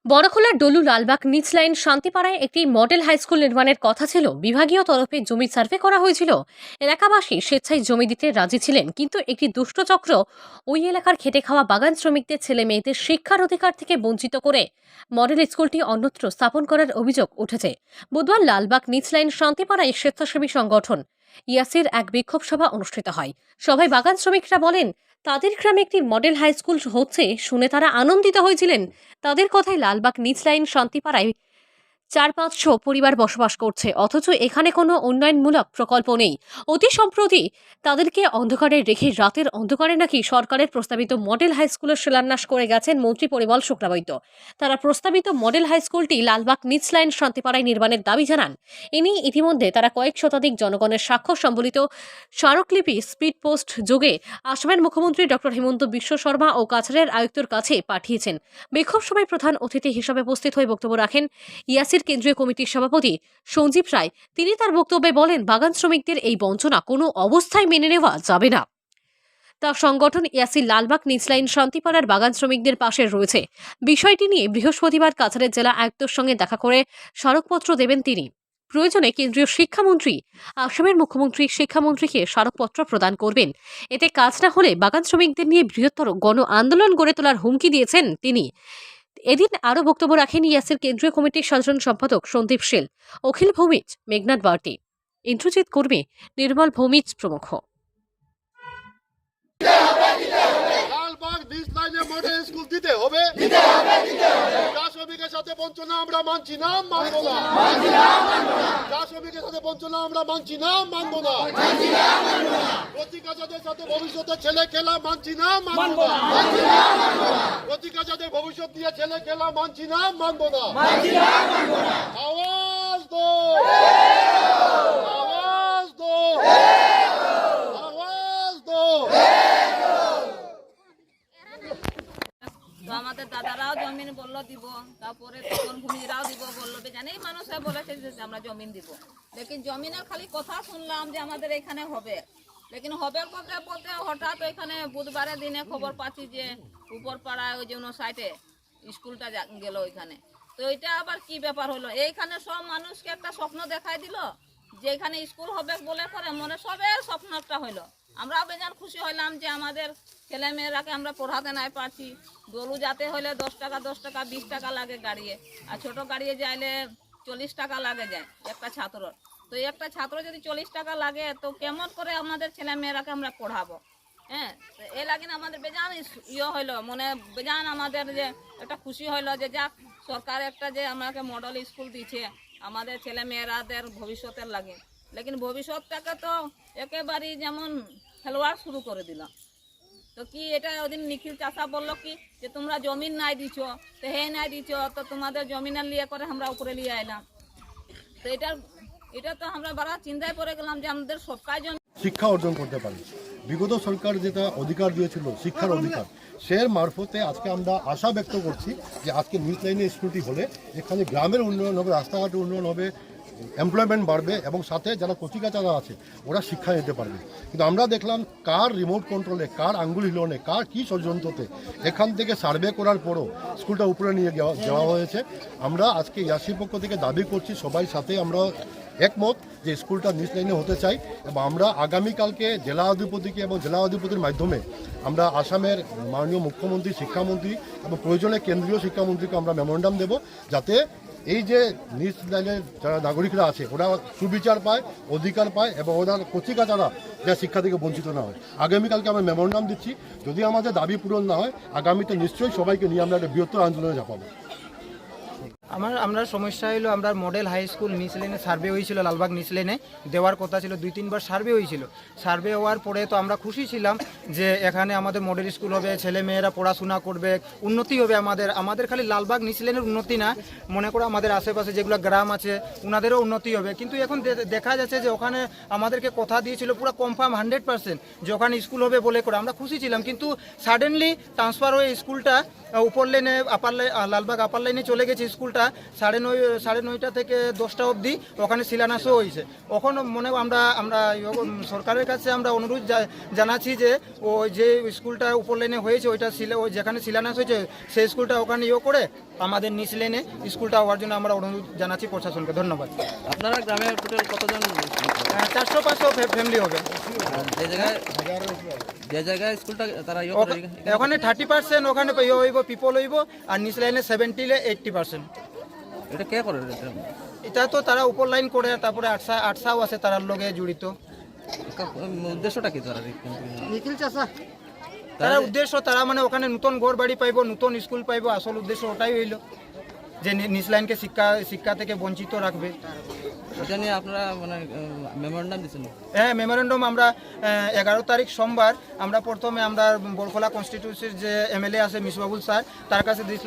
বড়খোলার ডলু লালবাগ নিচ লাইন শান্তিপাড়ায় একটি model high school নির্মাণের কথা ছিল। বিভাগীয় তরফে জমি সার্ভে করা হয়েছিল। এলাকাবাসী স্বেচ্ছায় জমি দিতে রাজি ছিলেন, কিন্তু একটি দুষ্ট চক্র ওই এলাকার খেটে খাওয়া বাগান শ্রমিকদের ছেলে মেয়েদের শিক্ষার অধিকার থেকে বঞ্চিত করে মডেল স্কুলটি অন্যত্র স্থাপন করার অভিযোগ উঠেছে। বুধবার লালবাগ নিচ লাইন শান্তিপাড়ায় স্বেচ্ছাসেবী সংগঠন ইয়াসির এক বিক্ষোভ সভা অনুষ্ঠিত হয়। সভায় বাগান শ্রমিকরা বলেন, তাদের গ্রামে একটি মডেল হাই স্কুল হচ্ছে শুনে তারা আনন্দিত হয়েছিলেন। তাদের কথায় লালবাগ নিচ লাইন শান্তিপাড়ায় ৪-৫০০ পরিবার বসবাস করছে, অথচ এখানে কোনো উন্নয়নমূলক প্রকল্প নেই। অতি সম্প্রতি তাদেরকে অন্ধকারে রেখে রাতের অন্ধকারে নাকি সরকারের প্রস্তাবিত মডেল হাই স্কুলের শিলান্যাস করে গেছেন মন্ত্রী পরিমল শুক্লাবৈদ্য। তারা প্রস্তাবিত মডেল হাই স্কুলটি লালবাগ নিচ লাইন শান্তিপাড়ায় নির্মাণের দাবি জানান। এ নিয়ে ইতিমধ্যে তারা কয়েক শতাধিক জনগণের স্বাক্ষর সম্বলিত স্মারকলিপি স্পিড পোস্ট যোগে আসামের মুখ্যমন্ত্রী ডক্টর হিমন্ত বিশ্ব শর্মা ও কাছাড়ের আয়ুক্তর কাছে পাঠিয়েছেন। বিক্ষোভ সভায় প্রধান অতিথি হিসেবে উপস্থিত হয়ে বক্তব্য রাখেন ইয়াসির কেন্দ্রীয় কমিটির সভাপতি সঞ্জীব রায়। তিনি তার বক্তব্যে বলেন, বাগান শ্রমিকদের এই বঞ্চনা কোনো অবস্থায় মেনে নেওয়া যাবে না। তার সংগঠন ইয়াসির লালবাগ নিচ লাইন শান্তিপাড়ার বাগান শ্রমিকদের পাশে রয়েছে। বিষয়টি নিয়ে বৃহস্পতিবার কাছাড়ের জেলা আয়ুক্তর সঙ্গে দেখা করে স্মারকপত্র দেবেন তিনি। প্রয়োজনে কেন্দ্রীয় শিক্ষামন্ত্রী, আসামের মুখ্যমন্ত্রী শিক্ষামন্ত্রীকে স্মারকপত্র প্রদান করবেন। এতে কাজ না হলে বাগান শ্রমিকদের নিয়ে বৃহত্তর গণ আন্দোলন গড়ে তোলার হুমকি দিয়েছেন তিনি। এদিন আরও বক্তব্য রাখেন ইয়াসির কেন্দ্রীয় কমিটির সাধারণ সম্পাদক সন্দীপ শীল, অখিল ভৌমিজ, মেঘনাথ বার্টি, ইন্দ্রজিৎ কর্মী, নির্মল ভৌমিজ প্রমুখ। লালবাগ নিচ লাইনে মডেল স্কুল দিতে হবে। চা শ্রমিকের সাথে বঞ্চনা আমরা মানছি না, মানবো না। চা শ্রমিকের সাথে বঞ্চনা আমরা মানছি না, মানবো না। প্রতিকাজাদের সাথে ভবিষ্যতে ছেলে খেলা মানছি না, মানবো না। প্রতিকাজাদের ভবিষ্যৎ দিয়ে ছেলে খেলা মানছি না, মানবো না। আওয়াজ দো, আওয়াজ দো, আওয়াজ দো। তো আমাদের দাদারাও জমিন বললো দিব, তারপরে তখন ভূমিরাও দিব বললো, জানেই মানুষরা বলেছে যে আমরা জমিন দিব। লেকিন জমিনের খালি কথা শুনলাম যে আমাদের এখানে হবে, লেকিন হবে বলতে বলতে হঠাৎ এখানে বুধবারের দিনে খবর পাচ্ছি যে উপর পাড়ায় ওই যে সাইডে স্কুলটা গেল ওইখানে। তো এটা আবার কি ব্যাপার হলো? এইখানে সব মানুষকে একটা স্বপ্ন দেখাই দিল যে এখানে স্কুল হবে বলে করে মনে সবের স্বপ্ন একটা হইলো। আমরা বেজান খুশি হইলাম যে আমাদের ছেলে মেয়েরাকে আমরা পড়াতে নাই পারছি। দলু যাতে হলে 10 টাকা 20 টাকা লাগে গাড়িয়ে, আর ছোট গাড়িয়ে যাইলে 40 টাকা লাগে যায় একটা ছাত্রর। তো একটা ছাত্র যদি 40 টাকা লাগে, তো কেমন করে আমাদের ছেলে মেয়েরাকে আমরা পড়াবো? হ্যাঁ, এ লাগিন আমাদের বেজান হইলো, মনে বেজান আমাদের যে একটা খুশি হইলো যে যাক সরকার একটা যে আমাকে মডেল স্কুল দিচ্ছে আমাদের ছেলে মেয়েরাদের ভবিষ্যতের লাগে। লেকিন ভবিষ্যৎটাকে তো একেবারেই যেমন খেলোয়াড় শুরু করে দিল। তো কি এটা ওদিন নিখিল চাষা বললো কি যে তোমরা জমিন নাই দিছ, তো হে নাই দিছ, তো তোমাদের জমিনের লিয়ে করে আমরা উপরে নিয়ে আইলাম। তো এটা তো আমরা বড় চিন্তায় পড়ে গেলাম যে আমাদের সব কাজ শিক্ষা অর্জন করতে পারি। বিগত সরকার যেটা অধিকার দিয়েছিল শিক্ষার অধিকার, সে মারফতে আজকে আমরা আশা ব্যক্ত করছি যে আজকে নিচ লাইনে স্কুলটি হলে এখানে গ্রামের উন্নয়ন হবে, রাস্তাঘাটের উন্নয়ন হবে, এমপ্লয়মেন্ট বাড়বে এবং সাথে যারা কচিকাচারা আছে ওরা শিক্ষা নিতে পারবে। কিন্তু আমরা দেখলাম কার রিমোট কন্ট্রোলে, কার আঙ্গুল হিলনে, কার কী ষড়যন্ত্রতে এখান থেকে সার্ভে করার পরও স্কুলটা উপরে নিয়ে যাওয়া হয়েছে। আমরা আজকে ইয়াসির পক্ষ থেকে দাবি করছি, সবাই সাথে আমরা একমত যে স্কুলটা নিচ লাইনে হতে চাই, এবং আমরা আগামীকালকে জেলা অধিপতিকে এবং জেলা অধিপতির মাধ্যমে আমরা আসামের মাননীয় মুখ্যমন্ত্রী, শিক্ষামন্ত্রী এবং প্রয়োজনে কেন্দ্রীয় শিক্ষামন্ত্রীকে আমরা মেমোরেন্ডাম দেব, যাতে এই যে নিচ লাইনের যারা নাগরিকরা আছে ওরা সুবিচার পায়, অধিকার পায় এবং ওরা কচিকাচারা যা শিক্ষা থেকে বঞ্চিত না হয়। আগামীকালকে আমরা মেমোরেন্ডাম দিচ্ছি, যদি আমাদের দাবি পূরণ না হয় আগামীতে নিশ্চয়ই সবাইকে নিয়ে আমরা একটা বৃহত্তর আন্দোলনে ঝাঁপাবো। আমরা সমস্যা হলো আমরা মডেল হাই স্কুল নিচ লাইনে সার্ভে হয়েছিল, লালবাগ নিচ লাইনে দেওয়ার কথা ছিল, 2-3 বার সার্ভে হয়েছিল। সার্ভে হওয়ার পরে তো আমরা খুশি ছিলাম যে এখানে আমাদের মডেল স্কুল হবে, ছেলে মেয়েরা পড়াশোনা করবে, উন্নতি হবে। আমাদের খালি লালবাগ নিচ লাইনের উন্নতি না, মনে করো আমাদের আশেপাশে যেগুলো গ্রাম আছে ওনাদেরও উন্নতি হবে। কিন্তু এখন দেখা যাচ্ছে যে ওখানে আমাদেরকে কথা দিয়েছিল পুরো কনফার্ম 100% যে ওখানে স্কুল হবে বলে করে আমরা খুশি ছিলাম। কিন্তু সাডেনলি ট্রান্সফার হয়ে স্কুলটা উপর লাইনে লালবাগ আপার লাইনে চলে গেছে স্কুলটা। স্কুলটা 9:30 থেকে 10টা অবধি ওখানে শিলান্যাসও হয়েছে। এখন মনে আমরা আমরা সরকারের কাছে আমরা অনুরোধ জানাচ্ছি যে ও যে স্কুলটা উপর লাইনে হয়েছে ওইটা ওই যেখানে শিলান্যাস হয়েছে সেই স্কুলটা ওখানে করে আমাদের নিচ লাইনে স্কুলটা হওয়ার জন্য আমরা অনুরোধ জানাচ্ছি প্রশাসনকে। ধন্যবাদ। আপনারা গ্রামে টোটাল কতজন? 400-500 ফ্যামিলি হবে। যে জায়গায় স্কুলটা তারা ওখানে 30% ওখানে হইব পিপল হইব, আর নিচ লাইনে 70-80%। এটা কে করে? এটা তো তারা উপর লাইন করে, তারপরে আটসাও আছে তার লগে জড়িত। উদ্দেশ্যটা কি তারা? তারা উদ্দেশ্য তারা মানে ওখানে নতুন ঘর বাড়ি পাইব, নতুন স্কুল পাইব, আসল উদ্দেশ্য ওটাই হইল যে নিচ লাইনকে শিক্ষা থেকে বঞ্চিত রাখবে। এটা নিয়ে আপনারা মানে মেমোরেন্ডাম দিচ্ছেন? হ্যাঁ, মেমোরেন্ডাম আমরা 11 তারিখ সোমবার আমরা প্রথমে আমরা বরখোলা কনস্টিটিউন্সির যে MLA আছে মিসবাবুল স্যার তার কাছে দিয়েছিলাম।